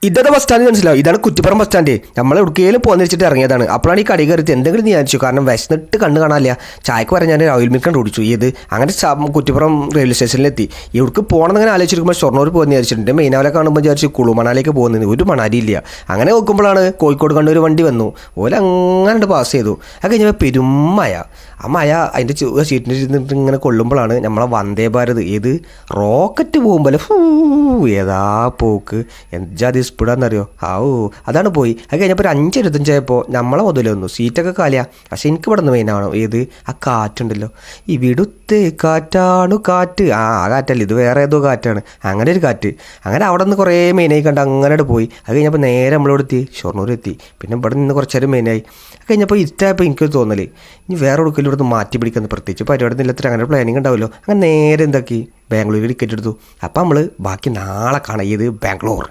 ഇതേ bus stand മനസ്സിലാവും. ഇതാണ് കുറ്റിപ്പുറം ബസ് സ്റ്റാൻഡ്. നമ്മൾ എവിടേക്കെങ്കിലും പോകാൻ വെച്ചിട്ട് ഇറങ്ങിയതാണ്. അപ്പോഴാണ് ഈ കടി കയറിയത് എന്തെങ്കിലും വിചാരിച്ചു. കാരണം വിശന്നിട്ട് കണ്ണ് കാണാനില്ല. ചായക്ക് പറഞ്ഞ് ഞാൻ ഓയിൽ മിൽക്ക് കുടിച്ചു. അങ്ങനെ കുറ്റിപ്പുറം റെയിൽവേ സ്റ്റേഷനിലെത്തി. ഇവിടേക്ക് പോകണമെന്ന് അങ്ങനെ ആലോചിച്ചിരിക്കുമ്പോൾ ഷൊർണൂർ പോകുന്ന വിചാരിച്ചിട്ടുണ്ട്. മെയിനാവലെ കാണുമ്പോൾ വിചാരിച്ചു കുളുമണാലേക്ക് പോകുന്നത്. ഒരു മണാലി ഇല്ല. അങ്ങനെ നോക്കുമ്പോഴാണ് കോഴിക്കോട് കണ്ട ഒരു വണ്ടി വന്നു. ഓല അങ്ങനെ പാസ് ചെയ്തു. അത് കഴിഞ്ഞപ്പോൾ പെരുമഴ. ആ മഴ അതിൻ്റെ സീറ്റിൻ്റെ ഇരുന്നിട്ട് ഇങ്ങനെ കൊള്ളുമ്പോഴാണ് നമ്മളെ വന്ദേ ഭാരത് റോക്കറ്റ് പോകുമ്പോൾ ഏതാ പോക്ക് എന്താ സ്പീഡാന്നറിയോ. അതാണ് പോയി. അത് കഴിഞ്ഞപ്പോൾ ഒരു 5:25 നമ്മളെ മുതലേ വന്നു. സീറ്റൊക്കെ കാലിയാ. പക്ഷെ എനിക്ക് ഇവിടെ നിന്ന് മെയിനാണോ ആ കാറ്റുണ്ടല്ലോ. ഇവിടുത്തെ കാറ്റാണു കാറ്റ്. ആ കാറ്റല്ല, ഇത് വേറെ ഏതോ കാറ്റാണ്. അങ്ങനെ ഒരു കാറ്റ്. അങ്ങനെ അവിടെ നിന്ന് കുറേ മെയിനായി കണ്ട് അങ്ങനെ പോയി. അത് കഴിഞ്ഞപ്പോൾ നേരെ നമ്മളിവിടെ എത്തി, ഷൊർണൂർ എത്തി. പിന്നെ ഇവിടെ നിന്ന് കുറച്ചേരം മെയിനായി. അത് കഴിഞ്ഞപ്പോൾ ഇഷ്ടമായപ്പോൾ എനിക്കൊരു തോന്നൽ ഇനി വേറെ കൊടുക്കലും ഇവിടുന്ന് മാറ്റി പിടിക്കുന്നത്. പ്രത്യേകിച്ച് പരിപാടി നിലത്തിൽ അങ്ങനെ പ്ലാനിങ് ഉണ്ടാവുമല്ലോ. അങ്ങനെ നേരെ എന്താക്കി ബാംഗ്ലൂർ ടിക്കറ്റ് എടുത്തു. അപ്പം നമ്മൾ ബാക്കി നാളെ കാണാം. ബാംഗ്ലൂർ.